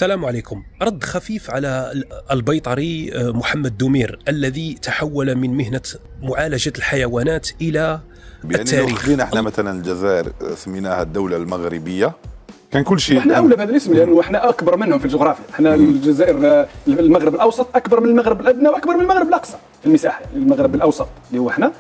السلام عليكم. رد خفيف على البيطري محمد دمير الذي تحول من مهنة معالجة الحيوانات إلى التاريخ. خلينا احنا مثلا الجزائر سميناها الدولة المغربية، كان كل شيء احنا اولى بهذا الاسم لانه احنا اكبر منهم في الجغرافيا. احنا الجزائر المغرب الاوسط اكبر من المغرب الادنى واكبر من المغرب الاقصى في المساحه. المغرب الاوسط اللي هو احنا.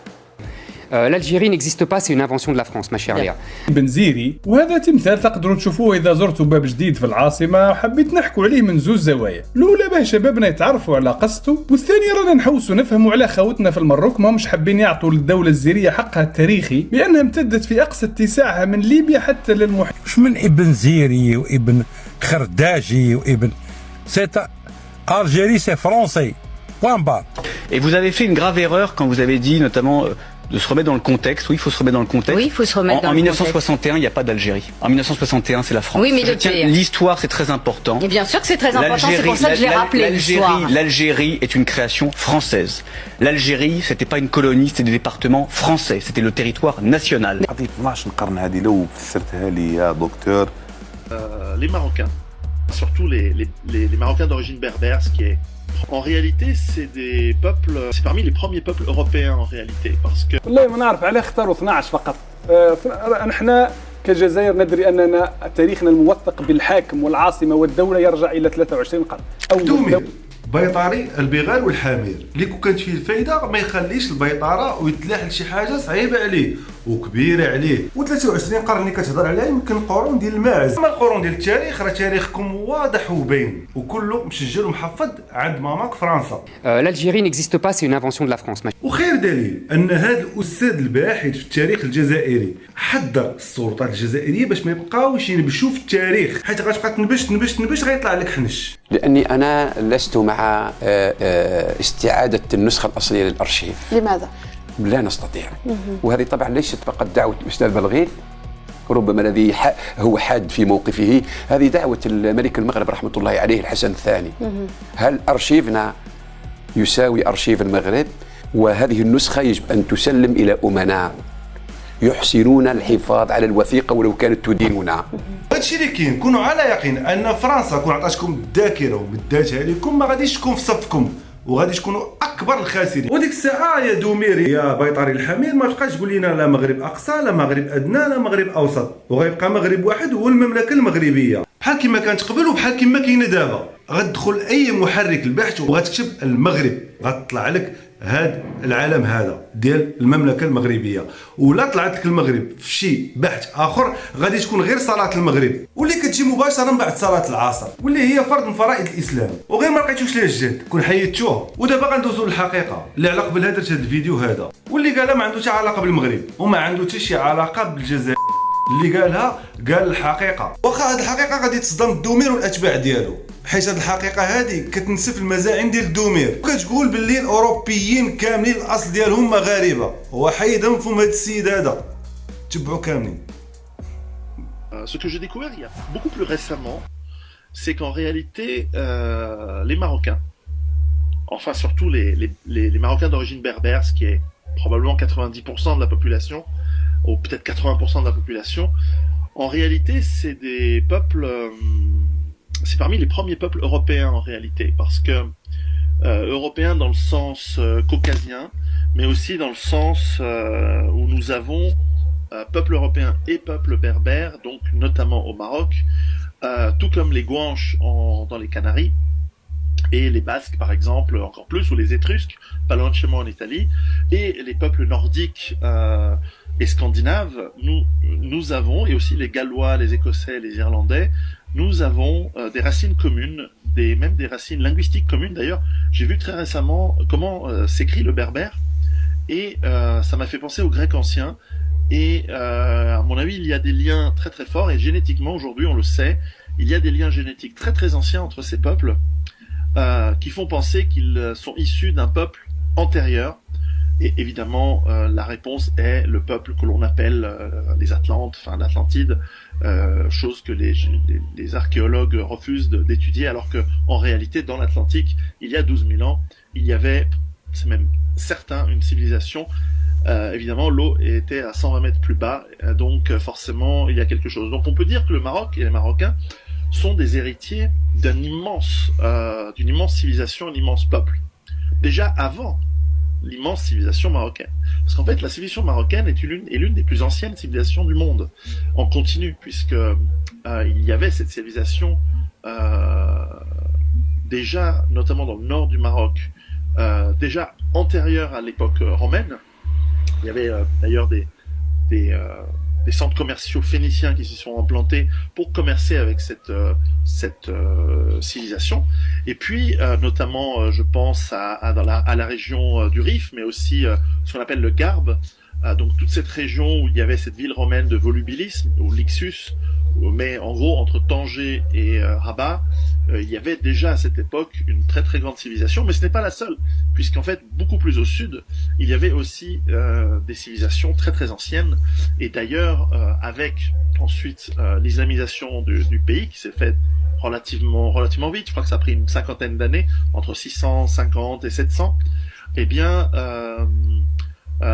L'Algérie n'existe pas, c'est une invention de la France, ma chère Léa. بنزيري، وهذا تمثال تقدروا تشوفوه إذا زرتوا باب جديد في العاصمة وحبيت نحكوا عليه من زوج زوايا. الأولى باه شبابنا يتعرفوا على قصته، والثانية رانا نحوسوا نفهموا على خوتنا في المروك ما مش حابين يعطوا للدولة الزيرية حقها التاريخي بأنها امتدت في أقصى اتساعها من ليبيا حتى للمحيط. مش من ابن زيري وابن خرداجي وابن Algérie c'est français. Point barre. Et vous avez fait une grave erreur quand vous avez dit notamment de se remettre dans le contexte. Oui, il faut se remettre dans le contexte. Oui, il faut se remettre dans en le 1961, il n'y a pas d'Algérie. En 1961, c'est la France. Oui, mais l'histoire, c'est très important. Et bien sûr que c'est très important, c'est pour ça que je l'ai rappelé l'histoire. L'Algérie est une création française. L'Algérie, c'était pas une colonie, c'était des départements français. C'était le territoire national. Les Marocains, surtout les Marocains d'origine berbère, ce qui est en réalité, c'est des peuples, c'est parmi les premiers peuples européens en réalité, parce que. والله ما نعرف عليه اختاروا 12 فقط. نحن كجزائر ندري أننا تاريخنا الموثق بالحاكم والعاصمة والدولة يرجع إلى 23 قرن. أول بيطاري البغال والحمير اللي كانت فيه الفايده ما يخليش البيطاره ويتلاح لشي حاجه صعيبه عليه وكبيره عليه. و23 قرن اللي كتهضر عليها يمكن القرون ديال الماعز، اما القرون ديال التاريخ راه تاريخكم واضح وبين وكله مسجل ومحفظ عند ماماك فرنسا. L'Algérie n'existe pas, c'est une invention de la France. وخير دليل ان هذا الاستاذ الباحث في التاريخ الجزائري حذر السلطات الجزائريه باش ما يبقاوش ينبشوا في التاريخ، حيت غتبقى تنبش غيطلع لك حنش. لاني انا لست مع استعادة النسخة الأصلية للأرشيف. لماذا؟ لا نستطيع. وهذه طبعا ليست فقط دعوة الأستاذ بلغيث، ربما الذي هو حاد في موقفه، هذه دعوة الملك المغرب رحمة الله عليه الحسن الثاني. هل أرشيفنا يساوي أرشيف المغرب؟ وهذه النسخة يجب أن تسلم إلى أمناء يحسنون الحفاظ على الوثيقة ولو كانت تديننا. هادشي اللي كاين، كونوا على يقين ان فرنسا كون عطاتكم الذاكره ومداتها لكم ما غاديش تكون في صفكم وغادي تكونوا اكبر الخاسرين. وديك الساعه يا دوميري يا بيطري الحمير ما تبقاش تقول لنا لا مغرب اقصى لا مغرب ادنى لا مغرب اوسط، وغيبقى مغرب واحد هو المملكه المغربيه بحال كما كانت قبل وبحال كما كاينه دابا. غتدخل اي محرك البحث وغتكتب المغرب غتطلع لك هذا العالم هذا ديال المملكه المغربيه، ولا طلعت لك المغرب في شي بحث اخر غادي تكون غير صلاه المغرب واللي كتجي مباشره من بعد صلاه العصر واللي هي فرض من فرائض الاسلام، وغير ما لقيتوش ليه الجهد كون حيدتوها. ودابا غندوزو للحقيقه اللي على قبل درت هذا الفيديو هذا، واللي قالها ما عنده حتى علاقه بالمغرب وما عنده حتى شي علاقه بالجزائر. اللي قالها قال الحقيقه، واخا هذه الحقيقه غادي تصدم الدومير والاتباع ديالو، حيت هذه الحقيقه هذه كتنسف المزاعم ديال الدومير وكتقول باللي الاوروبيين كاملين الاصل ديالهم مغاربه، وحيد مفهوم هذا السيد هذا. تبعوا كاملين. Ce que j'ai découvert il y a beaucoup plus récemment, c'est qu'en réalité les Marocains, enfin surtout les Marocains d'origine berbère, ce qui est probablement 90% de la population, ou peut-être 80% de la population, en réalité c'est des peuples, c'est parmi les premiers peuples européens en réalité, parce que européens dans le sens caucasien, mais aussi dans le sens où nous avons peuple européen et peuple berbère, donc notamment au Maroc, tout comme les Guanches dans les Canaries, et les Basques par exemple encore plus, ou les Étrusques, pas loin de chez moi en Italie, et les peuples nordiques et scandinaves, nous avons, et aussi les Gallois, les Écossais, les Irlandais, nous avons des racines communes, même des racines linguistiques communes. D'ailleurs, j'ai vu très récemment comment s'écrit le berbère, et ça m'a fait penser au grec ancien, et à mon avis, il y a des liens très très forts, et génétiquement, aujourd'hui, on le sait, il y a des liens génétiques très très anciens entre ces peuples, qui font penser qu'ils sont issus d'un peuple antérieur. Et évidemment, la réponse est le peuple que l'on appelle les Atlantes, enfin l'Atlantide, chose que les archéologues refusent d'étudier, alors qu'en réalité, dans l'Atlantique, il y a 12 000 ans, il y avait, c'est même certain, une civilisation. Évidemment, l'eau était à 120 mètres plus bas, donc forcément, il y a quelque chose. Donc on peut dire que le Maroc et les Marocains sont des héritiers d'une immense civilisation, un immense peuple. Déjà avant l'immense civilisation marocaine. Parce qu'en fait, la civilisation marocaine est l'une des plus anciennes civilisations du monde, en continu, puisque il y avait cette civilisation déjà, notamment dans le nord du Maroc, déjà antérieure à l'époque romaine. Il y avait d'ailleurs des centres commerciaux phéniciens qui s'y sont implantés pour commercer avec cette civilisation. Et puis, notamment, je pense à la région du Rif, mais aussi ce qu'on appelle le Garbe, donc toute cette région où il y avait cette ville romaine de Volubilis, ou Lixus, mais en gros, entre Tanger et Rabat, il y avait déjà à cette époque une très très grande civilisation, mais ce n'est pas la seule, puisqu'en fait, beaucoup plus au sud, il y avait aussi des civilisations très très anciennes, et d'ailleurs, avec ensuite l'islamisation du pays, qui s'est faite relativement vite, je crois que ça a pris une 50aine d'années, entre 650 et 700, eh bien,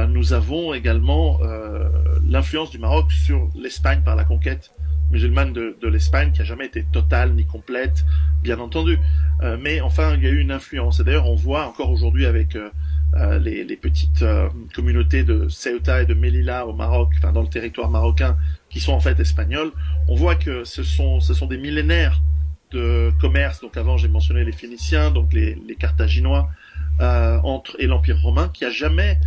nous avons également l'influence du Maroc sur l'Espagne par la conquête musulmane de l'Espagne, qui a jamais été totale ni complète, bien entendu. Mais enfin, il y a eu une influence. Et d'ailleurs, on voit encore aujourd'hui avec les petites communautés de Ceuta et de Melilla au Maroc, enfin dans le territoire marocain, qui sont en fait espagnols, on voit que ce sont des millénaires de commerce. Donc avant, j'ai mentionné les Phéniciens, donc les Carthaginois, et l'Empire romain, qui a jamais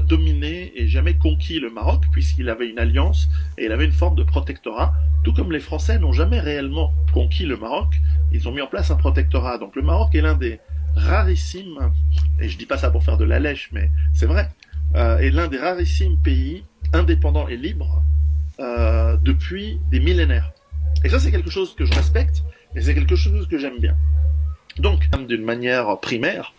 dominé et jamais conquis le Maroc, puisqu'il avait une alliance et il avait une forme de protectorat, tout comme les Français n'ont jamais réellement conquis le Maroc, ils ont mis en place un protectorat. Donc le Maroc est l'un des rarissimes, et je dis pas ça pour faire de la lèche, mais c'est vrai, est l'un des rarissimes pays indépendants et libres depuis des millénaires. Et ça, c'est quelque chose que je respecte, et c'est quelque chose que j'aime bien. Donc, d'une manière primaire,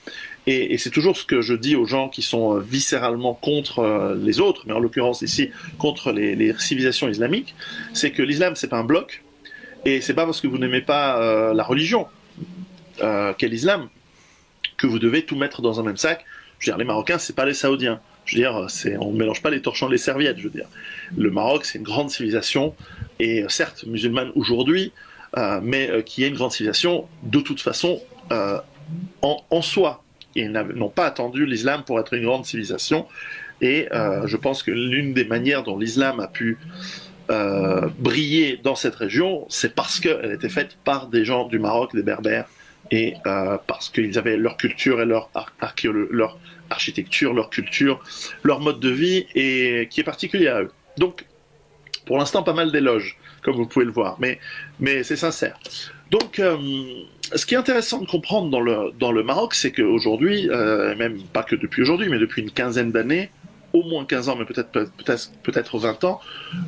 et c'est toujours ce que je dis aux gens qui sont viscéralement contre les autres, mais en l'occurrence ici contre les civilisations islamiques, c'est que l'islam, c'est pas un bloc, et c'est pas parce que vous n'aimez pas la religion qu'est l'islam que vous devez tout mettre dans un même sac. Je veux dire, les Marocains, c'est pas les Saoudiens. Je veux dire, on ne mélange pas les torchons et les serviettes. Je veux dire, le Maroc, c'est une grande civilisation, et certes musulmane aujourd'hui, mais qui est une grande civilisation de toute façon en soi. Ils n'ont pas attendu l'islam pour être une grande civilisation, et je pense que l'une des manières dont l'islam a pu briller dans cette région, c'est parce qu'elle était faite par des gens du Maroc, des Berbères, et parce qu'ils avaient leur culture et leur architecture, leur culture, leur mode de vie, et qui est particulier à eux. Donc, pour l'instant, pas mal d'éloges, comme vous pouvez le voir, mais c'est sincère. Donc, ce qui est intéressant de comprendre dans le Maroc, c'est qu'aujourd'hui, même pas que depuis aujourd'hui, mais depuis une quinzaine d'années, au moins 15 ans, mais peut-être 20 ans,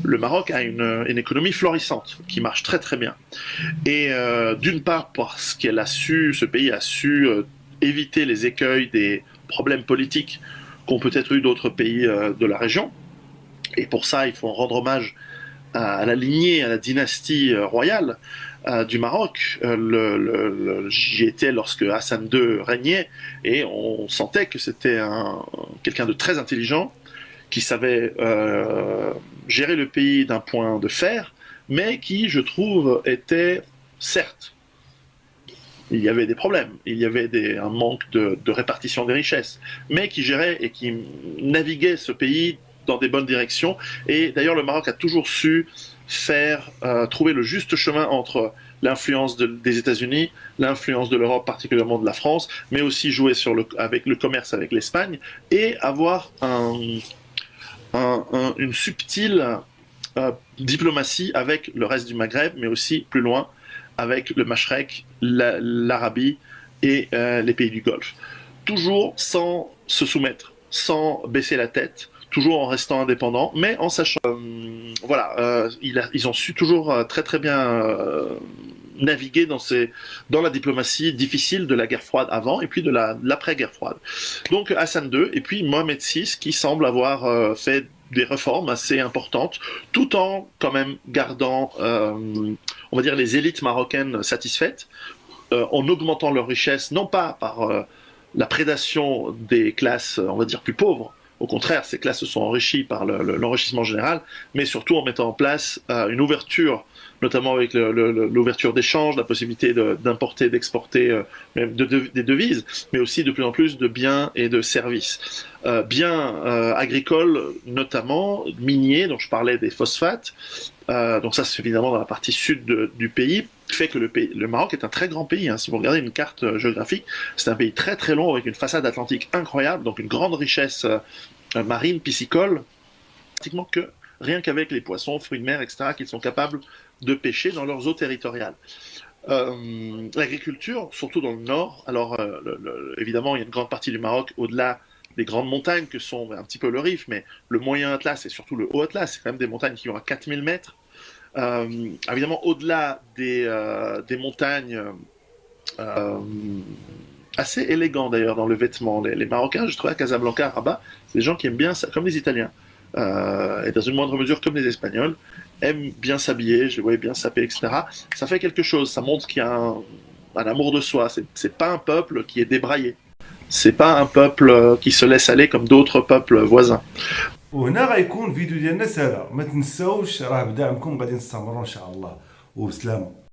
le Maroc a une économie florissante, qui marche très très bien. Et d'une part, parce ce pays a su éviter les écueils des problèmes politiques qu'ont peut-être eu d'autres pays de la région. Et pour ça, il faut rendre hommage à la lignée, à la dynastie royale du Maroc. J'y étais lorsque Hassan II régnait, et on sentait que c'était quelqu'un de très intelligent, qui savait gérer le pays d'un point de fer, mais qui, je trouve, était, certes, il y avait des problèmes, il y avait un manque de répartition des richesses, mais qui gérait et qui naviguait ce pays dans des bonnes directions. Et d'ailleurs, le Maroc a toujours su trouver le juste chemin entre l'influence des États-Unis, l'influence de l'Europe, particulièrement de la France, mais aussi jouer avec le commerce avec l'Espagne, et avoir une subtile diplomatie avec le reste du Maghreb, mais aussi plus loin avec le Mashrek, l'Arabie et les pays du Golfe. Toujours sans se soumettre, sans baisser la tête, toujours en restant indépendant, mais en sachant... ils ont su toujours très très bien naviguer dans la diplomatie difficile de la guerre froide avant, et puis de l'après-guerre froide. Donc Hassan II, et puis Mohamed VI, qui semble avoir fait des réformes assez importantes, tout en quand même gardant, on va dire, les élites marocaines satisfaites, en augmentant leur richesse, non pas par la prédation des classes, on va dire, plus pauvres. Au contraire, ces classes se sont enrichies par l'enrichissement général, mais surtout en mettant en place une ouverture notamment avec l'ouverture d'échanges, la possibilité d'importer, d'exporter même des devises, mais aussi de plus en plus de biens et de services. Biens agricoles, notamment miniers, dont je parlais des phosphates. Donc ça, c'est évidemment dans la partie sud du pays, fait que le Maroc est un très grand pays. Hein. Si vous regardez une carte géographique, c'est un pays très très long avec une façade atlantique incroyable, donc une grande richesse marine, piscicole, pratiquement que rien qu'avec les poissons, fruits de mer, etc., qu'ils sont capables de pêcher dans leurs eaux territoriales. L'agriculture, surtout dans le nord, alors évidemment, il y a une grande partie du Maroc au-delà des grandes montagnes que sont un petit peu le Rif, mais le moyen Atlas et surtout le haut Atlas, c'est quand même des montagnes qui vont à 4000 mètres. Évidemment, au-delà des montagnes assez élégants d'ailleurs dans le vêtement, les Marocains, je trouvais à Casablanca, à Rabat, c'est des gens qui aiment bien ça, comme les Italiens, et dans une moindre mesure comme les Espagnols, aiment bien s'habiller, je les voyais bien saper, etc. Ça fait quelque chose, ça montre qu'il y a un amour de soi, c'est pas un peuple qui est débraillé. C'est pas un peuple qui se laisse aller comme d'autres peuples voisins. وهنا غيكون فيديو ديالنا سهله ما تنساوش راه بدعمكم غادي نستمروا ان شاء الله وبسلامه.